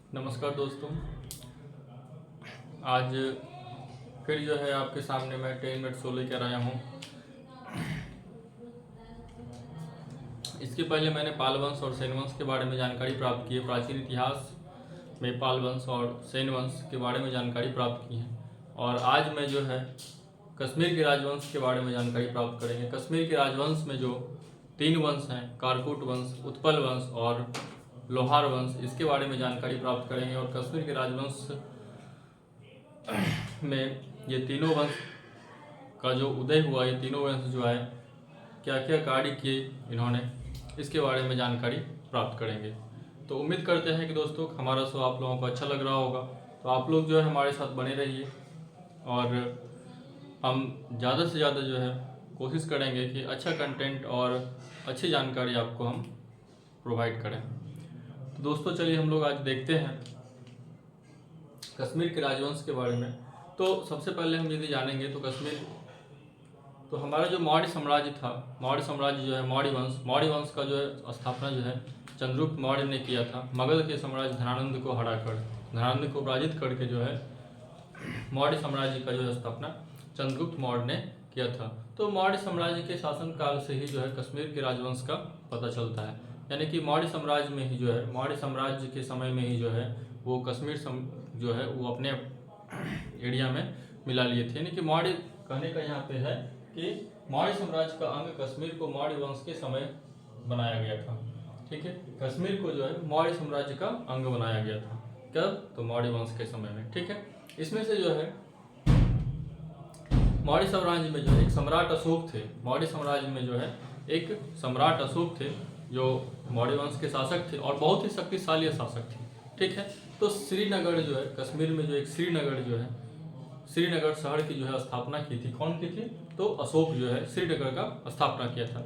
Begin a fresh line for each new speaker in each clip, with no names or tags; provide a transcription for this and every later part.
नमस्कार दोस्तों। आज फिर जो है आपके सामने मैं 10 मिनट शो लेकर आया हूँ। इसके पहले मैंने पाल वंश और सेन वंश के बारे में जानकारी प्राप्त की है। प्राचीन इतिहास में पाल वंश और सेन वंश के बारे में जानकारी प्राप्त की है और आज मैं जो है कश्मीर के राजवंश के बारे में जानकारी प्राप्त करेंगे। कश्मीर के राजवंश में जो 3 वंश हैं, कारकुट वंश, उत्पल वंश और लोहार वंश, इसके बारे में जानकारी प्राप्त करेंगे। और कश्मीर के राजवंश में ये तीनों वंश का जो उदय हुआ, ये तीनों वंश जो है क्या क्या कार्य किए इन्होंने, इसके बारे में जानकारी प्राप्त करेंगे। तो उम्मीद करते हैं कि दोस्तों हमारा शो आप लोगों को अच्छा लग रहा होगा। तो आप लोग जो है हमारे साथ बने रहिए और हम ज़्यादा से ज़्यादा जो है कोशिश करेंगे कि अच्छा कंटेंट और अच्छी जानकारी आपको हम प्रोवाइड करें। तो दोस्तों चलिए हम लोग आज देखते हैं कश्मीर के राजवंश के बारे में। तो सबसे पहले हम यदि जानेंगे तो कश्मीर, तो हमारा जो मौर्य साम्राज्य था, मौर्य साम्राज्य जो है मौर्य वंश का जो है स्थापना जो है चंद्रगुप्त मौर्य ने किया था। मगध के साम्राज्य धनानंद को हराकर, धनानंद को पराजित करके जो है मौर्य साम्राज्य का जो है स्थापना चंद्रगुप्त मौर्य ने किया था। तो मौर्य साम्राज्य के शासन काल से ही जो है कश्मीर के राजवंश का पता चलता है। यानी कि मौर्य साम्राज्य में ही जो है, मौर्य साम्राज्य के समय में ही जो है वो कश्मीर जो है वो अपने एरिया में मिला लिए थे। यानी कि मौर्य कहने का यहाँ पे है कि मौर्य साम्राज्य का अंग कश्मीर को मौर्य वंश के समय बनाया गया था। ठीक है, कश्मीर को जो है मौर्य साम्राज्य का अंग बनाया गया था। कब? तो मौर्य वंश के समय में। ठीक है, इसमें से जो है मौर्य साम्राज्य में जो है एक सम्राट अशोक थे। मौर्य साम्राज्य में जो है एक सम्राट अशोक थे जो मौर्य वंश के शासक थे और बहुत ही शक्तिशाली शासक थे। ठीक है, तो श्रीनगर जो है कश्मीर में जो एक श्रीनगर जो है, श्रीनगर शहर की जो है स्थापना की थी। कौन की थी? तो अशोक जो है श्रीनगर का स्थापना किया था।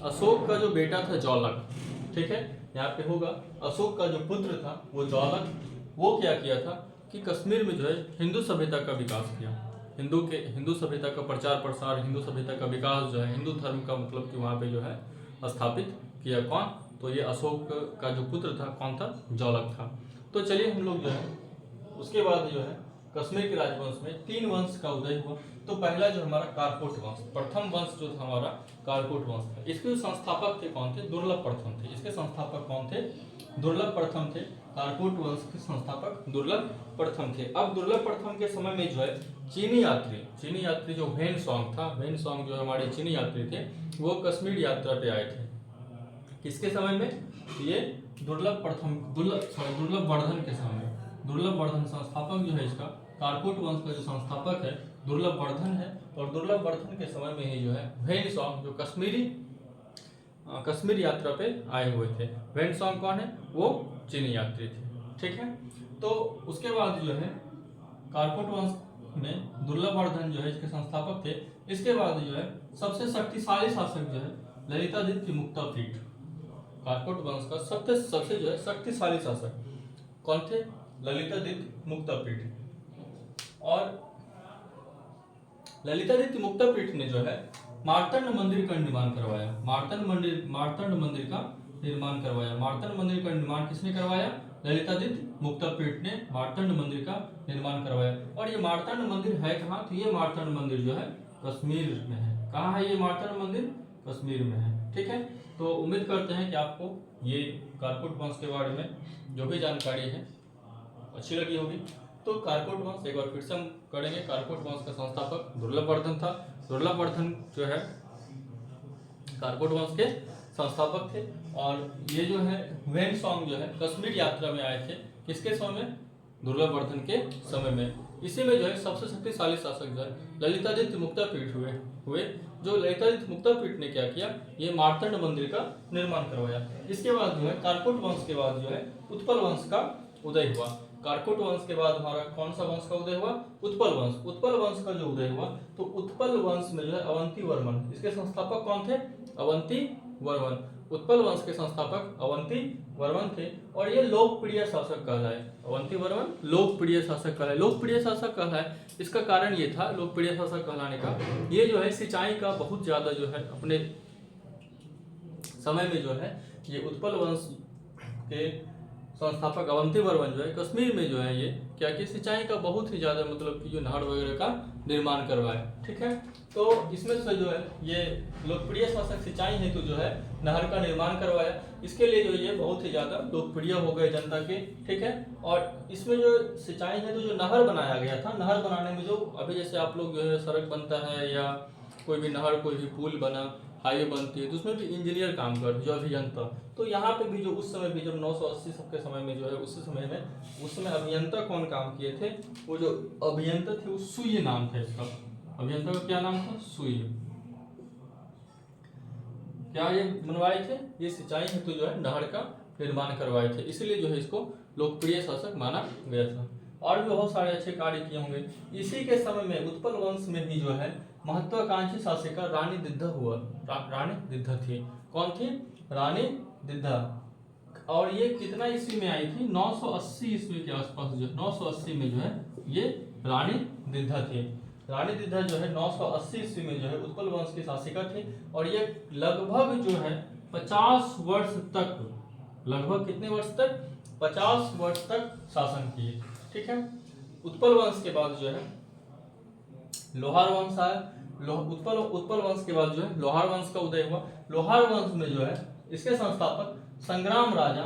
अशोक का जो बेटा था जौलक, ठीक है, यहाँ पे होगा अशोक का जो पुत्र था वो जौलक, वो क्या किया था कि कश्मीर में जो है हिंदू सभ्यता का विकास किया। हिंदू सभ्यता का प्रचार प्रसार, हिंदू सभ्यता का विकास जो है, हिंदू धर्म का मतलब कि वहाँ पे जो है स्थापित किया। कौन? तो ये अशोक का जो पुत्र था कौन था? जौलक था। तो चलिए हम लोग जो है उसके बाद जो है कश्मीर के राजवंश में 3 वंश का उदय हुआ। तो पहला जो हमारा कारकोट वंश, प्रथम वंश जो था हमारा कारकोट वंश था। इसके संस्थापक थे कौन थे? दुर्लभ प्रथम थे। इसके संस्थापक कौन थे? दुर्लभ प्रथम थे। कारकोट वंश के संस्थापक दुर्लभ प्रथम थे। अब दुर्लभ प्रथम के समय में जो है चीनी यात्री जो वेन सॉन्ग था, वेन सॉन्ग जो हमारे चीनी यात्री थे वो कश्मीर यात्रा पे आए थे। किसके समय में? ये दुर्लभ वर्धन के समय में। दुर्लभ वर्धन संस्थापक जो है इसका, कारकोट वंश का जो संस्थापक है दुर्लभ वर्धन है। और दुर्लभ वर्धन के समय में ही जो है वेन सॉन्ग जो कश्मीर यात्रा पे आए हुए थे। वेन सॉन्ग कौन है? वो चीनी यात्री थे। ठीक है, तो उसके बाद जो है कारकोट वंश में दुर्लभ वर्धन जो है इसके संस्थापक थे। इसके बाद जो है सबसे शक्तिशाली शासक जो है ललितादित्य मुक्तापीठ, कारकोट वंश का सबसे जो है शक्तिशाली शासक कौन थे? ललितादित्य मुक्तापीठ। और ललितादित्य मुक्तापीठ ने जो है मार्तंड मंदिर का निर्माण करवाया। मार्तंड मंदिर का निर्माण करवाया। मार्तंड मंदिर का निर्माण किसने करवाया? ललितादित्य मुक्तापीठ ने मार्तंड मंदिर का निर्माण करवाया। और ये मार्तंड मंदिर है कहाँ? तो ये मार्तंड मंदिर जो है कश्मीर में है। कहाँ है ये मार्तंड मंदिर? कश्मीर में है। ठीक है, तो उम्मीद करते हैं कि आपको ये कारकोट वंश के बारे में जो भी जानकारी है अच्छी लगी होगी। तो कारकोट वंश एक बार फिर से हम करेंगे। कारकोट वंश का संस्थापक दुर्लभ वर्धन था। दुर्लभ वर्धन जो है कारकोट वंश के संस्थापक थे। और ये जो है वेन सॉन्ग जो है कश्मीर यात्रा में आए थे। किसके समय में? दुर्लभ वर्धन के समय में। इसी में जो है सबसे शक्तिशाली शासक जो है ललितादित्य मुक्तापीठ हुए। जो ललितादित्य मुक्तापीठ ने क्या किया? ये मार्तंड मंदिर का निर्माण करवाया। इसके बाद जो है कारकोट वंश के बाद जो है उत्पल वंश का उदय हुआ। कारकोट वंश के बाद हमारा कौन सा वंश का उदय हुआ? उत्पल वंश। उत्पल वंश का जो उदय हुआ तो उत्पल वंश में जो है अवंती वर्मन, इसके संस्थापक कौन थे? अवंती वर्मन। उत्पल वंश के संस्थापक अवंती वर्मन थे। और ये लोकप्रिय शासक कहलाए। अवंती वर्मन लोकप्रिय शासक कहलाए। लोकप्रिय शासक कहलाए, इसका कारण ये था लोकप्रिय शासक कहलाने का, ये जो है सिंचाई का बहुत ज्यादा जो है अपने समय में जो है ये उत्पल वंश के संस्थापक अवंती वर्मन जो है कश्मीर में जो है ये क्या कि सिंचाई का बहुत ही ज़्यादा मतलब कि जो नहर वगैरह का निर्माण करवाए। ठीक है, तो इसमें से जो है ये लोकप्रिय शासक सिंचाई हेतु जो है नहर का निर्माण करवाया। इसके लिए जो ये बहुत ही ज़्यादा लोकप्रिय हो गए जनता के। ठीक है, और इसमें जो सिंचाई हेतु जो नहर बनाया गया था, नहर बनाने में जो अभी जैसे आप लोग जो है सड़क बनता है या कोई भी नहर कोई भी पुल बना हाईवे बनती है तो उसमें भी इंजीनियर काम करते जो अभियंता। तो यहाँ पे भी जो उस समय भी जब 980 सबके समय में जो है उस समय में उस समय अभियंता कौन काम किए थे, वो जो अभियंता थे वो सुई नाम था इसका। अभियंता का क्या नाम था? सुई। क्या ये बनवाए थे? ये सिंचाई हेतु जो है नहर का निर्माण करवाए थे, इसलिए जो है इसको लोकप्रिय शासक माना गया था। और भी बहुत सारे अच्छे कार्य किए होंगे। इसी के समय में उत्पल वंश में भी जो है महत्वाकांक्षी शासिका रानी दिद्धा हुआ। रानी दिद्धा थी। कौन थी? रानी दिद्धा। और ये कितना ईस्वी में आई थी? 980 ईस्वी के आसपास, जो 980 में जो है ये रानी दिद्धा थी। रानी दिद्धा जो है 980 ईस्वी में जो है उत्पल वंश की शासिका थी और ये लगभग जो है 50 वर्ष तक, लगभग कितने वर्ष तक? 50 वर्ष तक शासन किए। ठीक है, उत्पल वंश के बाद जो है लोहार वंश आया। उत्पल वंश के बाद जो है लोहार वंश का उदय हुआ। लोहार वंश में जो है इसके संस्थापक संग्राम राजा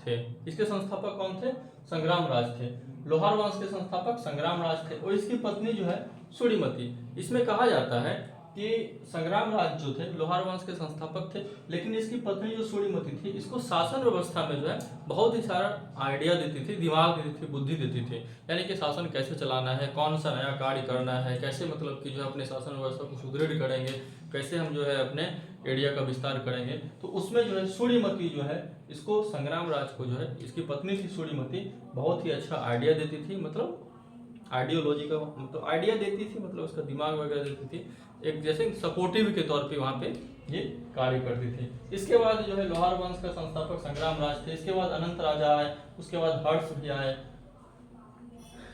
थे। इसके संस्थापक कौन थे? संग्राम राज थे। लोहार वंश के संस्थापक संग्राम राज थे और इसकी पत्नी जो है सूर्यमती। इसमें कहा जाता है कि संग्राम राज जो थे लोहार वंश के संस्थापक थे, लेकिन इसकी पत्नी जो सूर्यमती थी इसको शासन व्यवस्था में जो है बहुत ही सारा आइडिया देती थी, दिमाग देती थी, बुद्धि देती थी। यानी कि शासन कैसे चलाना है, कौन सा नया कार्य करना है, कैसे मतलब कि जो है अपने शासन व्यवस्था को सुदृढ़ करेंगे, कैसे हम जो है अपने एरिया का विस्तार करेंगे। तो उसमें जो है सूर्यमती जो है इसको संग्राम राज को जो है इसकी पत्नी थी सूर्यमती बहुत ही अच्छा आइडिया देती थी, मतलब आइडियोलॉजी का मतलब आइडिया देती थी, मतलब उसका दिमाग वगैरह देती थी, एक जैसे सपोर्टिव के तौर पे वहाँ पे ये कार्य करती थी। इसके बाद जो है लोहार वंश का संस्थापक संग्राम राज थे। इसके बाद अनंत राजा आए, उसके बाद हर्ष भी आए,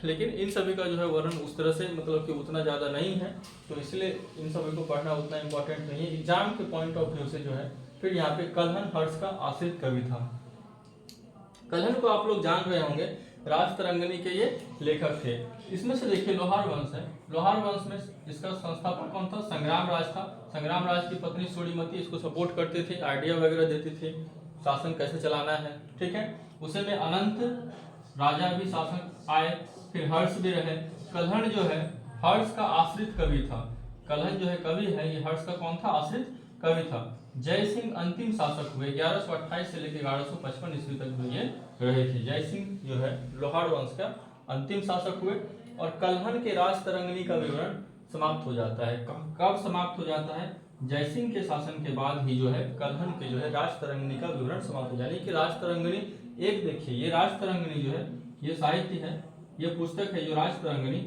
लेकिन इन सभी का जो है वर्णन उस तरह से मतलब कि उतना ज़्यादा नहीं है, तो इसलिए इन सभी को पढ़ना उतना इम्पोर्टेंट नहीं है एग्जाम के पॉइंट ऑफ व्यू से जो है। फिर यहाँ पे कल्हण हर्ष का आश्रित कवि था। कल्हण को आप लोग जान रहे होंगे, राजतरंगिणी के ये लेखक थे। इसमें से देखिए लोहार वंश है, लोहार वंश में इसका संस्थापक कौन था? संग्राम राज था। संग्राम राज की पत्नी सूर्यमती इसको सपोर्ट करती थी, आइडिया वगैरह देती थी, शासन कैसे चलाना है। ठीक है, उसे में अनंत राजा भी शासन आए, फिर हर्ष भी रहे। कल्हण जो है हर्ष का आश्रित कवि था। कल्हण जो है कवि है, ये हर्ष का कौन था? आश्रित कवि था। जय सिंह अंतिम शासक हुए, 1128 से लेकर 1155 ईस्वी तक ये रहे थे। जय सिंह जो है लोहार वंश का अंतिम शासक हुए और कल्हण के राजतरंगिणी का विवरण समाप्त हो जाता है। कब समाप्त हो जाता है? जयसिंह के शासन के बाद ही जो है कल्हण के जो है राजतरंगिणी का विवरण समाप्त हो जाता है। कि राजतरंगिणी एक देखिए, ये राजतरंगिणी जो है ये साहित्य है, ये पुस्तक है जो राजतरंगिणी,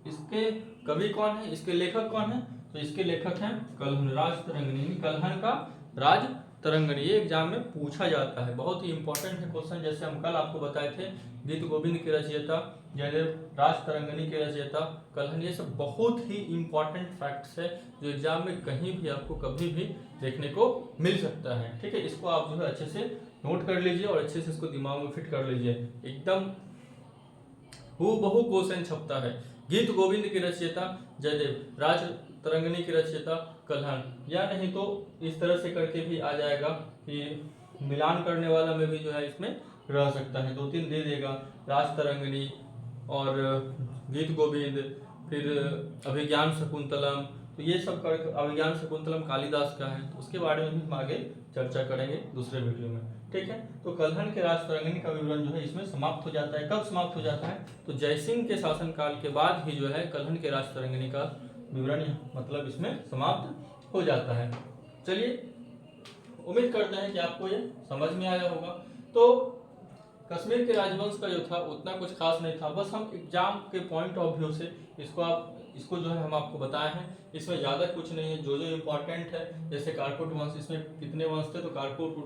इसके कवि कौन है, इसके लेखक कौन है? तो इसके लेखक हैं कल्हण। राजतरंगिणी कल्हण का राजतरंगिणी, ये एग्जाम में पूछा जाता है, बहुत ही इंपॉर्टेंट है क्वेश्चन। जैसे हम कल आपको बताए थे गीत गोविंद के रचयिता जयदेव, राजतरंगिणी के रचयिता कल्हण, ये सब बहुत ही इंपॉर्टेंट फैक्ट्स है जो एग्जाम में कहीं भी आपको कभी भी देखने को मिल सकता है। ठीक है, इसको आप जो है अच्छे से नोट कर लीजिए और अच्छे से इसको दिमाग में फिट कर लीजिए, एकदम हूबहू क्वेश्चन छपता है। गीत गोविंद के रचयिता जयदेव, राजतरंगिणी के रचयिता कल्हण, या नहीं तो इस तरह से करके भी आ जाएगा कि मिलान करने वाला में भी जो है इसमें रह सकता है, 2-3 दे देगा, राजतरंगिणी और गीत गोविंद, फिर अभिज्ञान शकुंतलम, तो ये सब कर अभिज्ञान शकुंतलम कालिदास का है, तो उसके बारे में भी हम आगे चर्चा करेंगे दूसरे वीडियो में। ठीक है, तो कल्हण के राजतरंगिणी का विवरण जो है इसमें समाप्त हो जाता है। कब समाप्त हो जाता है? तो जयसिंह के शासनकाल के बाद ही जो है कल्हण के राजतरंगिणी का विवरण मतलब इसमें समाप्त हो जाता है। चलिए, उम्मीद करते हैं कि आपको ये समझ में आया होगा। तो कश्मीर के राजवंश का जो था उतना कुछ खास नहीं था, बस हम एग्जाम के पॉइंट ऑफ व्यू से इसको जो है हम आपको बताए हैं। इसमें ज़्यादा कुछ नहीं है, जो जो इम्पोर्टेंट है, जैसे कारकोट वंश, इसमें कितने वंश थे? तो कारकोट,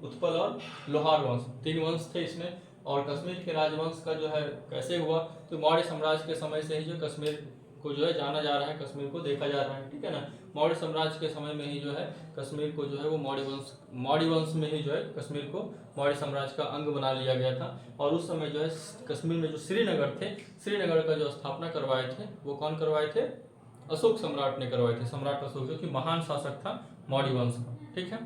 उत्पल और लोहार वंश, 3 वंश थे इसमें। और कश्मीर के राजवंश का जो है कैसे हुआ? तो मौर्य साम्राज्य के समय से ही जो कश्मीर को जो है जाना जा रहा है, कश्मीर को देखा जा रहा है, ठीक है ना। मौर्य साम्राज्य के समय में ही जो है कश्मीर को जो है वो मौर्य वंश में ही जो है कश्मीर को मौर्य साम्राज्य का अंग बना लिया गया था। और उस समय जो है कश्मीर में जो श्रीनगर थे, श्रीनगर का जो स्थापना करवाए थे वो कौन करवाए थे? अशोक सम्राट ने करवाए थे, सम्राट अशोक, जो कि महान शासक था मौर्य वंश का, ठीक है।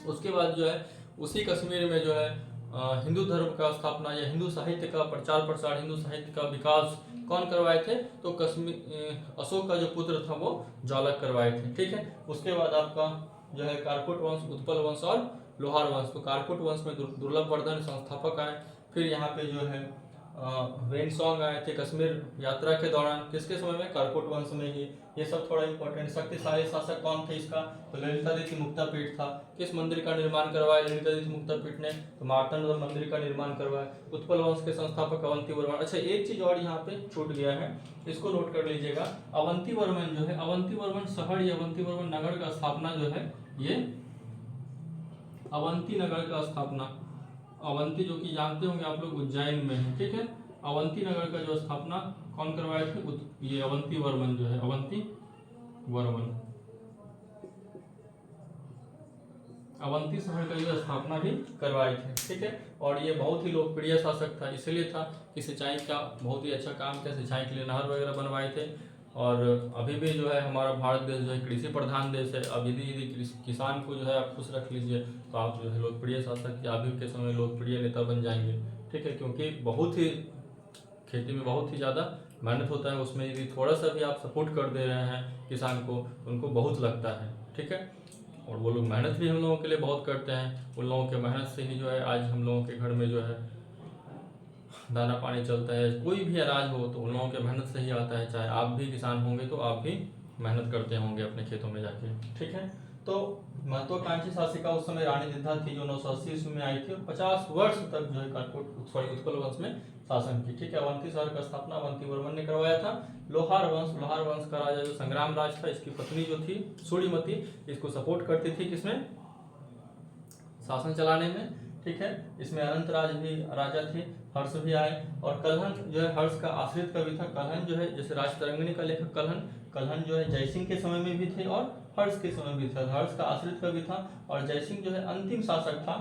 उसके बाद जो है उसी कश्मीर में जो है हिंदू धर्म का स्थापना या हिंदू साहित्य का प्रचार प्रसार, हिंदू साहित्य का विकास कौन करवाए थे? तो कश्मीर अशोक का जो पुत्र था वो ज्वालक करवाए थे, ठीक है। उसके बाद आपका जो है कारकोट वंश, उत्पल वंश और लोहार वंश। तो कारकोट वंश में दुर्लभ वर्धन संस्थापक आए। फिर यहाँ पे जो है वेनसोंग आए थे कश्मीर यात्रा के दौरान, किसके समय में? कारकोट वंश में ही। ये सब थोड़ा इंपॉर्टेंट। शक्तिशाली शासक कौन थे इसका? तो ललितादित्य मुक्तापीठ था। किस मंदिर का निर्माण करवाया ललितादित्य मुक्तापीठ ने? तो मार्तंड मंदिर का निर्माण करवाया। उत्पल वंश के संस्थापक अवंती वर्मन। अच्छा, एक चीज और यहाँ पे छूट गया है, इसको नोट कर लीजिएगा। अवंती वर्मन जो है, अवंती वर्मन शहर या अवंती वर्मन नगर का स्थापना जो है ये अवंती नगर का स्थापना, अवंती जो कि जानते होंगे आप लोग उज्जैन में है, ठीक है। अवंती नगर का जो स्थापना कौन करवाए थे? ये अवंती वर्मन जो है, अवंती वर्मन, अवंती शहर का जो स्थापना भी करवाए थे, ठीक है। और ये बहुत ही लोकप्रिय शासक था, इसलिए था कि सिंचाई का बहुत ही अच्छा काम किया, सिंचाई के लिए नहर वगैरह बनवाए थे। और अभी भी जो है हमारा भारत देश जो है कृषि प्रधान देश है। अब यदि किसान को जो है आप खुश रख लीजिए तो आप जो है लोकप्रिय शासक या अभी के समय लोकप्रिय नेता बन जाएंगे, ठीक है। क्योंकि बहुत ही खेती में बहुत ही ज़्यादा मेहनत होता है, उसमें यदि थोड़ा सा भी आप सपोर्ट कर दे रहे हैं किसान को, उनको बहुत लगता है, ठीक है। और वो लोग मेहनत भी हम लोगों के लिए बहुत करते हैं। उन लोगों के मेहनत से ही जो है आज हम लोगों के घर में जो है दाना पानी चलता है। कोई भी अनाज हो तो उन लोगों के मेहनत से ही आता है। चाहे आप भी किसान होंगे तो आप भी मेहनत करते होंगे अपने खेतों में जाके, ठीक है। तो महत्वाकांक्षी शासिका उस समय रानी दिद्धा थी, जो 980 ईस्वी में आई थी और 50 वर्ष तक जो है उत्पल वंश में शासन की, ठीक है। अवंती शहर का स्थापना अवंती वर्मन ने करवाया था। लोहार वंश का राजा जो संग्राम राज था, इसकी पत्नी जो थी सूर्यमती, इसको सपोर्ट करती थी किसमें? शासन चलाने में, ठीक है। इसमें अनंत राज भी राजा थे, हर्ष भी आए। और कलहन जो है हर्ष का आश्रित कवि था। कलहन जो है जैसे राजतरंगिणी का लेखक कलहन जो है जयसिंह के समय में भी थे और हर्ष के समय भी था। हर्ष का आश्रित कवि था और जयसिंह जो है अंतिम शासक था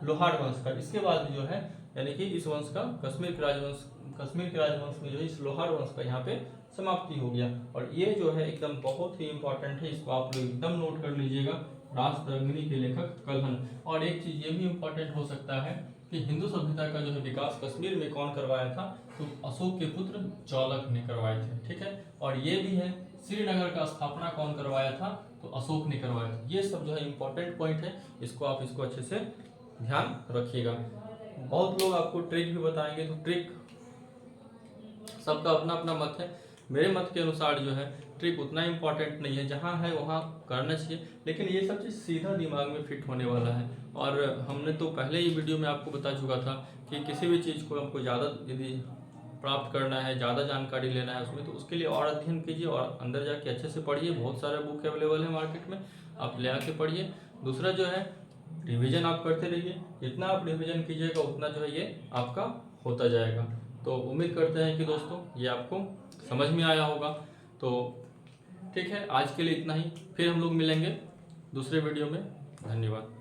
लोहार वंश का। इसके बाद जो है यानी कि इस वंश का कश्मीर के राजवंश में जो है इस लोहार वंश का यहाँ पे समाप्ति हो गया। और ये जो है एकदम बहुत ही इंपॉर्टेंट है, इसको आप लोग एकदम नोट कर लीजिएगा, राजतरंगिणी के लेखक कलहन। और एक चीज ये भी इंपॉर्टेंट हो सकता है कि हिंदू सभ्यता का जो है विकास कश्मीर में कौन करवाया था? तो अशोक के पुत्र ज्वालक ने करवाए थे, ठीक है। और ये भी है श्रीनगर का स्थापना कौन करवाया था? तो अशोक ने करवाया था। ये सब जो है इंपॉर्टेंट पॉइंट है, इसको आप इसको अच्छे से ध्यान रखिएगा। बहुत लोग आपको ट्रिक भी बताएंगे, तो ट्रिक सबका अपना अपना मत है। मेरे मत के अनुसार जो है ट्रिक उतना इम्पोर्टेंट नहीं है, जहाँ है वहाँ करना चाहिए, लेकिन ये सब चीज़ सीधा दिमाग में फिट होने वाला है। और हमने तो पहले ही वीडियो में आपको बता चुका था कि किसी भी चीज़ को आपको ज़्यादा यदि प्राप्त करना है, ज़्यादा जानकारी लेना है उसमें, तो उसके लिए और अध्ययन कीजिए और अंदर जाके अच्छे से पढ़िए। बहुत सारे बुक अवेलेबल है मार्केट में, आप ले आके पढ़िए। दूसरा जो है रिवीजन आप करते रहिए, जितना आप रिवीजन कीजिएगा उतना जो है ये आपका होता जाएगा। तो उम्मीद करते हैं कि दोस्तों ये आपको समझ में आया होगा। तो ठीक है, आज के लिए इतना ही, फिर हम लोग मिलेंगे दूसरे वीडियो में। धन्यवाद।